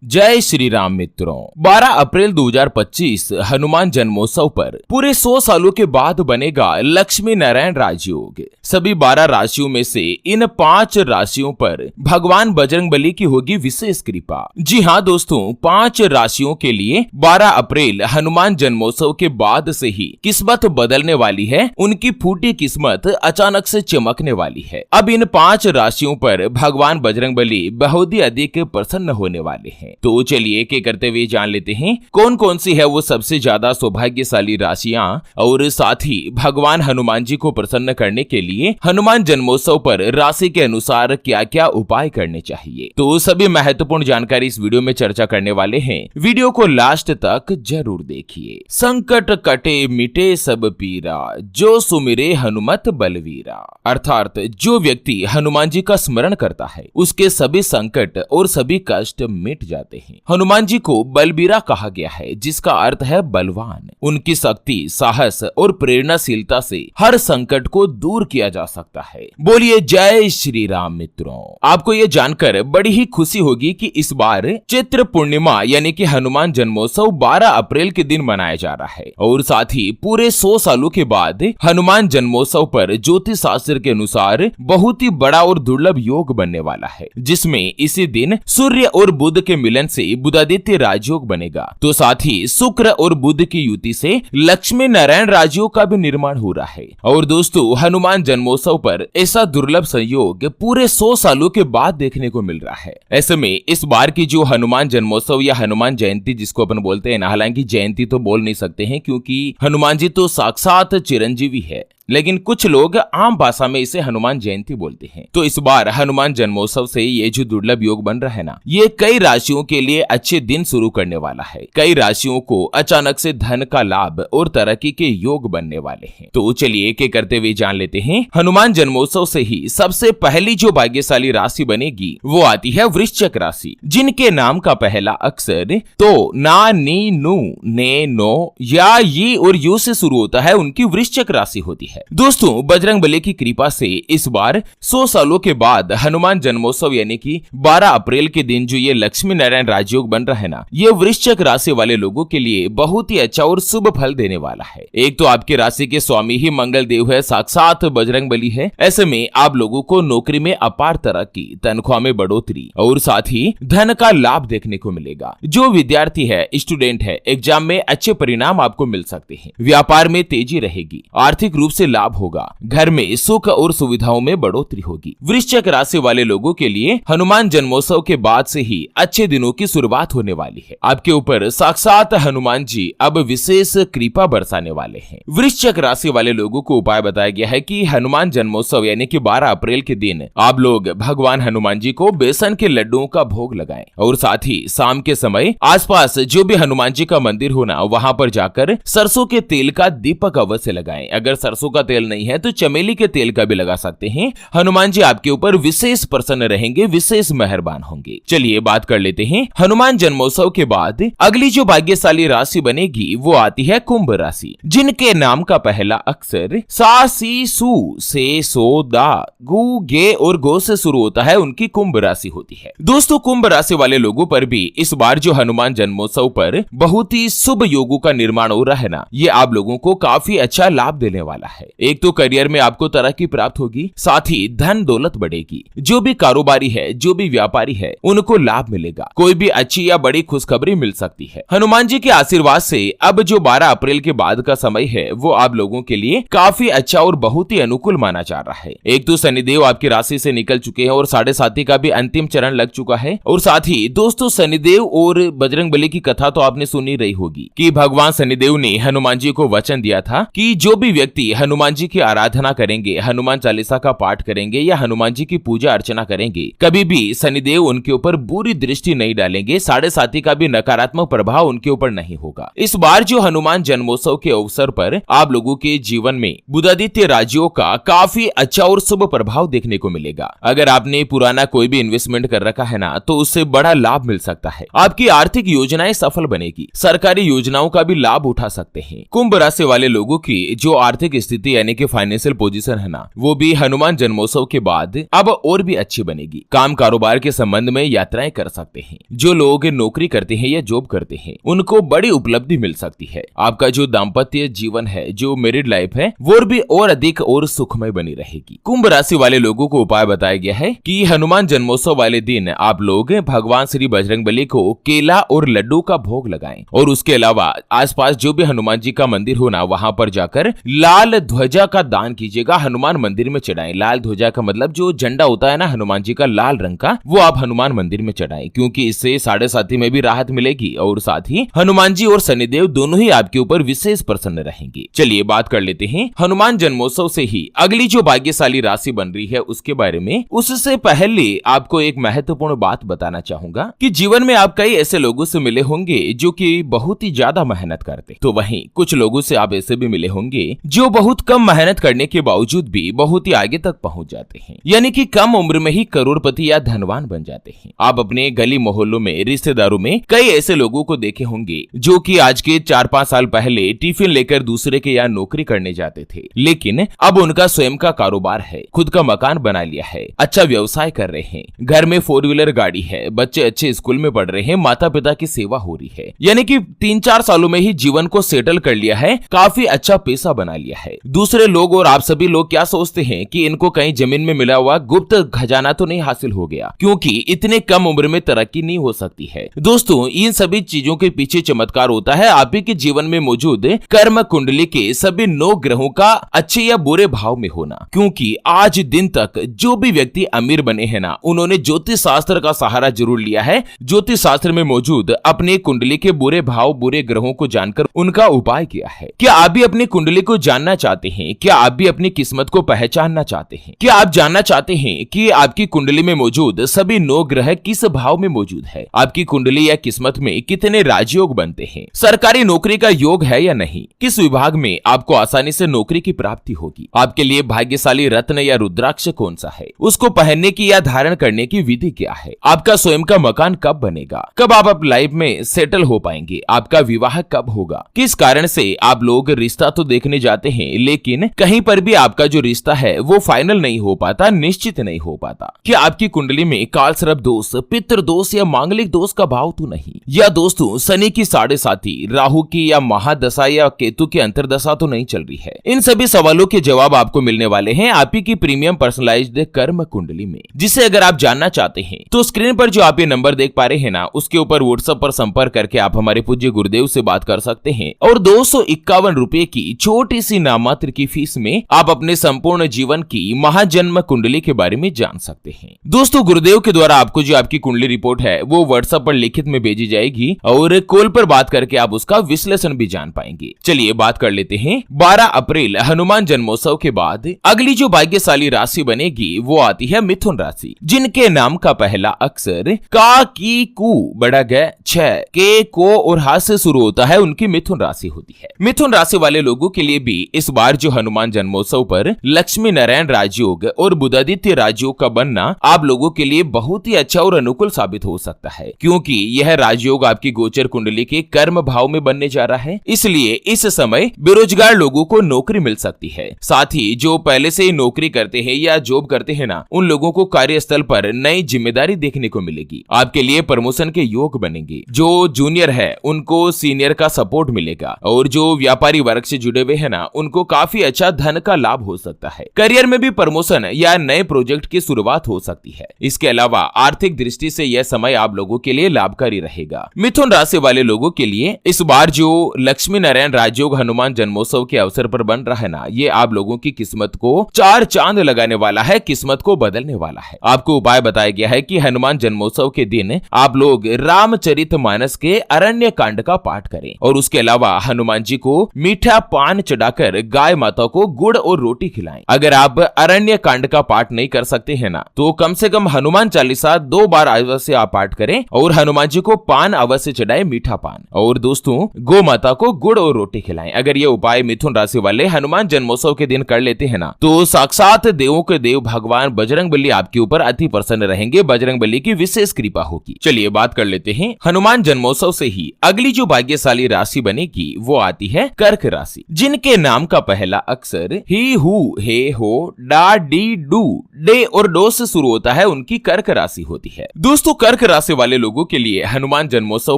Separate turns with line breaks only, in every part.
जय श्री राम मित्रों। 12 अप्रैल 2025 हनुमान जन्मोत्सव पर पूरे 100 सालों के बाद बनेगा लक्ष्मी नारायण राजयोग। सभी 12 राशियों में से इन 5 राशियों पर भगवान बजरंगबली की होगी विशेष कृपा। जी हाँ दोस्तों, 5 राशियों के लिए 12 अप्रैल हनुमान जन्मोत्सव के बाद से ही किस्मत बदलने वाली है। उनकी फूटी किस्मत अचानक से चमकने वाली है। अब इन 5 राशियों पर भगवान बजरंगबली बहुत ही अधिक प्रसन्न होने वाले हैं। तो चलिए एक एक करते हुए जान लेते हैं कौन कौन सी है वो सबसे ज्यादा सौभाग्यशाली राशियां, और साथ ही भगवान हनुमान जी को प्रसन्न करने के लिए हनुमान जन्मोत्सव पर राशि के अनुसार क्या क्या उपाय करने चाहिए। तो सभी महत्वपूर्ण जानकारी इस वीडियो में चर्चा करने वाले हैं। वीडियो को लास्ट तक जरूर देखिए। संकट कटे मिटे सब पीरा, जो सुमिरे हनुमत बलवीरा। अर्थात जो व्यक्ति हनुमान जी का स्मरण करता है उसके सभी संकट और सभी कष्ट मिट जाते हैं। हनुमान जी को बलबीरा कहा गया है, जिसका अर्थ है बलवान। उनकी शक्ति, साहस और प्रेरणाशीलता से हर संकट को दूर किया जा सकता है। बोलिए जय श्री राम मित्रों। आपको ये जानकर बड़ी ही खुशी होगी कि इस बार चैत्र पूर्णिमा यानी कि हनुमान जन्मोत्सव 12 अप्रैल के दिन मनाया जा रहा है, और साथ ही पूरे 100 सालों के बाद हनुमान जन्मोत्सव पर ज्योतिष शास्त्र के अनुसार बहुत ही बड़ा और दुर्लभ योग बनने वाला है, जिसमें इसी दिन सूर्य और बुध के मिलन से बुधादित्य राजयोग बनेगा। तो साथ ही शुक्र और बुध की युति से लक्ष्मी नारायण राजयोग का भी निर्माण हो रहा है। और दोस्तों, हनुमान जन्मोत्सव पर ऐसा दुर्लभ संयोग पूरे 100 सालों के बाद देखने को मिल रहा है। ऐसे में इस बार की जो हनुमान जन्मोत्सव या हनुमान जयंती जिसको अपन बोलते हैं, हालांकि जयंती तो बोल नहीं सकते हैं क्योंकि हनुमान जी तो साक्षात चिरंजीवी है, लेकिन कुछ लोग आम भाषा में इसे हनुमान जयंती बोलते हैं। तो इस बार हनुमान जन्मोत्सव से ये जो दुर्लभ योग बन रहा है ना, ये कई राशियों के लिए अच्छे दिन शुरू करने वाला है। कई राशियों को अचानक से धन का लाभ और तरक्की के योग बनने वाले हैं। तो चलिए एक एक करते हुए जान लेते हैं। हनुमान जन्मोत्सव से ही सबसे पहली जो भाग्यशाली राशि बनेगी वो आती है वृश्चिक राशि, जिनके नाम का पहला अक्षर तो ना, नी, नु, ने, नो या ये और यू से शुरू होता है, उनकी वृश्चिक राशि होती है। दोस्तों, बजरंगबली की कृपा से इस बार 100 सालों के बाद हनुमान जन्मोत्सव यानी कि 12 अप्रैल के दिन जो ये लक्ष्मी नारायण राजयोग बन रहा है ना, ये वृश्चिक राशि वाले लोगों के लिए बहुत ही अच्छा और शुभ फल देने वाला है। एक तो आपकी राशि के स्वामी ही मंगल देव है, साक्षात बजरंगबली है। ऐसे में आप लोगों को नौकरी में अपार तरक्की, तनख्वाह में बढ़ोतरी और साथ ही धन का लाभ देखने को मिलेगा। जो विद्यार्थी है, स्टूडेंट है, एग्जाम में अच्छे परिणाम आपको मिल सकते हैं। व्यापार में तेजी रहेगी, आर्थिक रूप से लाभ होगा, घर में सुख और सुविधाओं में बढ़ोतरी होगी। वृश्चिक राशि वाले लोगों के लिए हनुमान जन्मोत्सव के बाद से ही अच्छे दिनों की शुरुआत होने वाली है। आपके ऊपर साक्षात हनुमान जी अब विशेष कृपा बरसाने वाले हैं। वृश्चिक राशि वाले लोगों को उपाय बताया गया है कि हनुमान जन्मोत्सव यानी कि 12 अप्रैल के दिन आप लोग भगवान हनुमान जी को बेसन के लड्डुओं का भोग लगाएं, और साथ ही शाम के समय आसपास जो भी हनुमान जी का मंदिर होना वहां पर जाकर सरसों के तेल का दीपक अवश्य लगाएं। अगर सरसों का तेल नहीं है तो चमेली के तेल का भी लगा सकते हैं। हनुमान जी आपके ऊपर विशेष प्रसन्न रहेंगे, विशेष मेहरबान होंगे। चलिए बात कर लेते हैं हनुमान जन्मोत्सव के बाद अगली जो भाग्यशाली राशि बनेगी वो आती है कुंभ राशि, जिनके नाम का पहला अक्षर सा, सी, सु, से, सो, दा, गु, गे और गो से शुरू होता है, उनकी कुंभ राशि होती है। दोस्तों, कुंभ राशि वाले लोगों पर भी इस बार जो हनुमान जन्मोत्सव पर बहुत ही शुभ योगों का निर्माण हो रहा है ना, ये आप लोगों को काफी अच्छा लाभ देने वाला है। एक तो करियर में आपको तरक्की प्राप्त होगी, साथ ही धन दौलत बढ़ेगी। जो भी कारोबारी है, जो भी व्यापारी है, उनको लाभ मिलेगा। कोई भी अच्छी या बड़ी खुशखबरी मिल सकती है। हनुमान जी के आशीर्वाद से अब जो 12 अप्रैल के बाद का समय है वो आप लोगों के लिए काफी अच्छा और बहुत ही अनुकूल माना जा रहा है। एक तो शनिदेव आपकी राशि से निकल चुके हैं और 7.5 का भी अंतिम चरण लग चुका है। और साथ ही दोस्तों, शनिदेव और बजरंगबली की कथा तो आपने सुनी रही होगी कि भगवान शनिदेव ने हनुमान जी को वचन दिया था कि जो भी व्यक्ति हनुमान जी की आराधना करेंगे, हनुमान चालीसा का पाठ करेंगे या हनुमान जी की पूजा अर्चना करेंगे, कभी भी शनिदेव उनके ऊपर बुरी दृष्टि नहीं डालेंगे। 7.5 का भी नकारात्मक प्रभाव उनके ऊपर नहीं होगा। इस बार जो हनुमान जन्मोत्सव के अवसर पर आप लोगों के जीवन में बुधादित्य राजयोग का काफी अच्छा और शुभ प्रभाव देखने को मिलेगा। अगर आपने पुराना कोई भी इन्वेस्टमेंट कर रखा है ना, तो उससे बड़ा लाभ मिल सकता है। आपकी आर्थिक योजनाएं सफल बनेगी, सरकारी योजनाओं का भी लाभ उठा सकते हैं। कुंभ राशि वाले लोगों की जो आर्थिक स्थिति स्थिति यानी कि फाइनेंशियल पोजीशन है ना, वो भी हनुमान जन्मोत्सव के बाद अब और भी अच्छी बनेगी। काम कारोबार के संबंध में यात्राएं कर सकते हैं। जो लोग नौकरी करते हैं या जॉब करते हैं उनको बड़ी उपलब्धि मिल सकती है। आपका जो दाम्पत्य जीवन है, जो मैरिड लाइफ है, वो भी और अधिक और सुखमय बनी रहेगी। कुंभ राशि वाले लोगों को उपाय बताया गया है कि हनुमान जन्मोत्सव वाले दिन आप लोग भगवान श्री बजरंगबली को केला और लड्डू का भोग लगाएं और उसके अलावा आसपास जो भी हनुमान जी का मंदिर हो ना, वहां पर जाकर लाल ध्वजा का दान कीजिएगा, हनुमान मंदिर में चढ़ाएं। लाल ध्वजा का मतलब जो झंडा होता है ना हनुमान जी का लाल रंग का, वो आप हनुमान मंदिर में चढ़ाएं, क्योंकि इससे साढ़े साथी में भी राहत मिलेगी और साथ ही हनुमान जी और शनिदेव दोनों ही आपके ऊपर विशेष प्रसन्न रहेंगे। चलिए बात कर लेते हैं हनुमान जन्मोत्सव से ही अगली जो भाग्यशाली राशि बन रही है उसके बारे में। उससे पहले आपको एक महत्वपूर्ण बात बताना चाहूंगा कि जीवन में आप कई ऐसे लोगों से मिले होंगे जो कि बहुत ही ज्यादा मेहनत करते, तो वहीं कुछ लोगों से आप ऐसे भी मिले होंगे जो बहुत कम मेहनत करने के बावजूद भी बहुत ही आगे तक पहुंच जाते हैं, यानी कि कम उम्र में ही करोड़पति या धनवान बन जाते हैं। आप अपने गली मोहल्लों में, रिश्तेदारों में कई ऐसे लोगों को देखे होंगे जो कि आज के 4-5 साल पहले टिफिन लेकर दूसरे के यहाँ नौकरी करने जाते थे, लेकिन अब उनका स्वयं का कारोबार है, खुद का मकान बना लिया है, अच्छा व्यवसाय कर रहे हैं, घर में 4 व्हीलर गाड़ी है, बच्चे अच्छे स्कूल में पढ़ रहे हैं, माता पिता की सेवा हो रही है, यानी कि 3-4 सालों में ही जीवन को सेटल कर लिया है, काफी अच्छा पैसा बना लिया है। दूसरे लोग और आप सभी लोग क्या सोचते हैं कि इनको कहीं जमीन में मिला हुआ गुप्त खजाना तो नहीं हासिल हो गया, क्योंकि इतने कम उम्र में तरक्की नहीं हो सकती है। दोस्तों, इन सभी चीजों के पीछे चमत्कार होता है आप ही के जीवन में मौजूद कर्म कुंडली के सभी 9 ग्रहों का अच्छे या बुरे भाव में होना, क्योंकि आज दिन तक जो भी व्यक्ति अमीर बने हैं ना, उन्होंने ज्योतिष शास्त्र का सहारा जरूर लिया है। ज्योतिष शास्त्र में मौजूद अपनी कुंडली के बुरे भाव, बुरे ग्रहों को जानकर उनका उपाय किया है। क्या आप भी अपनी कुंडली को जानना चाहते हैं? क्या आप भी अपनी किस्मत को पहचानना चाहते हैं? क्या आप जानना चाहते हैं कि आपकी कुंडली में मौजूद सभी 9 ग्रह किस भाव में मौजूद है? आपकी कुंडली या किस्मत में कितने राजयोग बनते हैं? सरकारी नौकरी का योग है या नहीं? किस विभाग में आपको आसानी से नौकरी की प्राप्ति होगी? आपके लिए भाग्यशाली रत्न या रुद्राक्ष कौन सा है? उसको पहनने की या धारण करने की विधि क्या है? आपका स्वयं का मकान कब बनेगा? कब आप लाइफ में सेटल हो पाएंगे? आपका विवाह कब होगा? किस कारण से आप लोग रिश्ता तो देखने जाते हैं, लेकिन कहीं पर भी आपका जो रिश्ता है वो फाइनल नहीं हो पाता, निश्चित नहीं हो पाता? क्या आपकी कुंडली में काल सर्प दोष, पितृ दोष या मांगलिक दोष का भाव तो नहीं? या दोस्तों शनि की 7.5, राहु की या महादशा या केतु की अंतरदशा तो नहीं चल रही है? इन सभी सवालों के जवाब आपको मिलने वाले हैं आप ही की प्रीमियम पर्सनलाइज्ड कर्म कुंडली में, जिसे अगर आप जानना चाहते हैं तो स्क्रीन पर जो आप ये नंबर देख पा रहे हैं ना, उसके ऊपर व्हाट्सएप पर संपर्क करके आप हमारे पूज्य गुरुदेव से बात कर सकते हैं और 251 रुपए की छोटी सी नाममात्र की फीस में आप अपने संपूर्ण जीवन की महाजन्म कुंडली के बारे में जान सकते हैं। दोस्तों, गुरुदेव के द्वारा आपको जो आपकी कुंडली रिपोर्ट है वो व्हाट्सएप पर लिखित में भेजी जाएगी और कॉल पर बात करके आप उसका विश्लेषण भी जान पाएंगे। चलिए बात कर लेते हैं 12 अप्रैल हनुमान जन्मोत्सव के बाद अगली जो भाग्यशाली राशि बनेगी वो आती है मिथुन राशि, जिनके नाम का पहला अक्षर का, की, कु, बड़ा ग, छ, के, को और हा से शुरू होता है, उनकी मिथुन राशि होती है। मिथुन राशि वाले लोगों के लिए भी इस बार जो हनुमान जन्मोत्सव पर लक्ष्मी नारायण राजयोग और बुधादित्य राजयोग का बनना आप लोगों के लिए बहुत ही अच्छा और अनुकूल साबित हो सकता है, क्योंकि यह राजयोग आपकी गोचर कुंडली के कर्म भाव में बनने जा रहा है। इसलिए इस समय बेरोजगार लोगों को नौकरी मिल सकती है। साथ ही जो पहले से ही नौकरी करते हैं या जॉब करते हैं ना, उन लोगों को कार्यस्थल पर नई जिम्मेदारी देखने को मिलेगी। आपके लिए प्रमोशन के योग बनेंगे। जो जूनियर है उनको सीनियर का सपोर्ट मिलेगा और जो व्यापारी वर्ग से जुड़े हुए हैं ना, उनको काफी अच्छा धन का लाभ हो सकता है। करियर में भी प्रमोशन या नए प्रोजेक्ट की शुरुआत हो सकती है। इसके अलावा आर्थिक दृष्टि से यह समय आप लोगों के लिए लाभकारी रहेगा। मिथुन राशि वाले लोगों के लिए इस बार जो लक्ष्मी नारायण राजयोग हनुमान जन्मोत्सव के अवसर पर बन रहा है ना, ये आप लोगों की किस्मत को 4 चांद लगाने वाला है, किस्मत को बदलने वाला है। आपको उपाय बताया गया है कि हनुमान जन्मोत्सव के दिन आप लोग रामचरितमानस के अरण्य कांड का पाठ करें और उसके अलावा हनुमान जी को मीठा पान चढ़ाकर गाय माता को गुड़ और रोटी खिलाएं। अगर आप अरण्य कांड का पाठ नहीं कर सकते हैं ना, तो कम से कम हनुमान चालीसा 2 बार अवश्य आप पाठ करें और हनुमान जी को पान अवश्य चढ़ाएं, मीठा पान, और दोस्तों गौ माता को गुड़ और रोटी खिलाएं। अगर ये उपाय मिथुन राशि वाले हनुमान जन्मोत्सव के दिन कर लेते हैं ना, तो साक्षात देवों के देव भगवान बजरंगबली आपके ऊपर अति प्रसन्न रहेंगे। बजरंगबली की विशेष कृपा होगी। चलिए बात कर लेते हैं हनुमान जन्मोत्सव से ही अगली जो भाग्यशाली राशि बनेगी वो आती है कर्क राशि, जिनके नाम का पहला अक्षर ही, हु, हे, हो, डा, डी, डू, डे और डो से शुरू होता है उनकी कर्क राशि होती है। दोस्तों, कर्क राशि वाले लोगों के लिए हनुमान जन्मोत्सव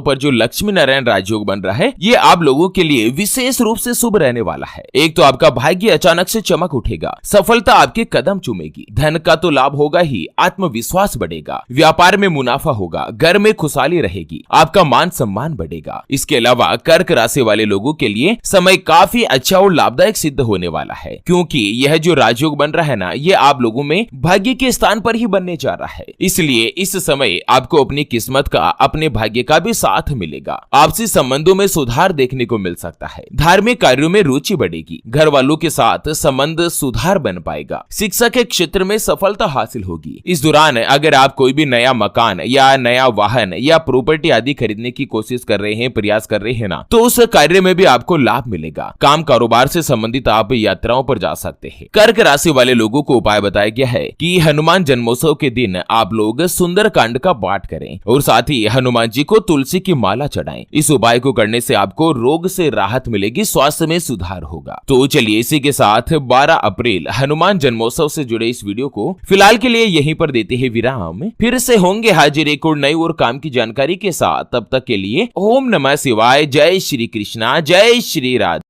पर जो लक्ष्मी नारायण राजयोग बन रहा है, ये आप लोगों के लिए विशेष रूप से शुभ रहने वाला है। एक तो आपका भाग्य अचानक से चमक उठेगा, सफलता आपके कदम चूमेगी, धन का तो लाभ होगा ही, आत्मविश्वास बढ़ेगा, व्यापार में मुनाफा होगा, घर में खुशहाली रहेगी, आपका मान सम्मान बढ़ेगा। इसके अलावा कर्क राशि वाले लोगों के लिए समय काफी अच्छा और लाभदायक सिद्ध होने वाला है, क्योंकि यह जो राजयोग बन रहा है ना, ये आप लोगों में भाग्य के स्थान पर ही बनने जा रहा है। इसलिए इस समय आपको अपनी किस्मत का, अपने भाग्य का भी साथ मिलेगा। आपसी संबंधों में सुधार देखने को मिल सकता है, धार्मिक कार्यों में रुचि बढ़ेगी, घर वालों के साथ संबंध सुधार बन पाएगा, शिक्षा के क्षेत्र में सफलता हासिल होगी। इस दौरान अगर आप कोई भी नया मकान या नया वाहन या प्रॉपर्टी आदि खरीदने की कोशिश कर रहे हैं, प्रयास कर रहे हैं ना, तो उस कार्य में भी आपको लाभ मिलेगा। काम कारोबार से संबंधित आप यात्राओं पर जा सकते हैं। कर्क राशि वाले लोगों को उपाय बताया गया है कि हनुमान जन्मोत्सव के दिन आप लोग सुंदर कांड का पाठ करें और साथ ही हनुमान जी को तुलसी की माला चढ़ाएं। इस उपाय को करने से आपको रोग से राहत मिलेगी, स्वास्थ्य में सुधार होगा। तो चलिए इसी के साथ 12 अप्रैल हनुमान जन्मोत्सव से जुड़े इस वीडियो को फिलहाल के लिए यहीं पर देते हैं विराम। फिर से होंगे हाजिर एक और नई और काम की जानकारी के साथ। तब तक के लिए ओम नमः शिवाय, जय श्री कृष्णा, जय श्री राधे।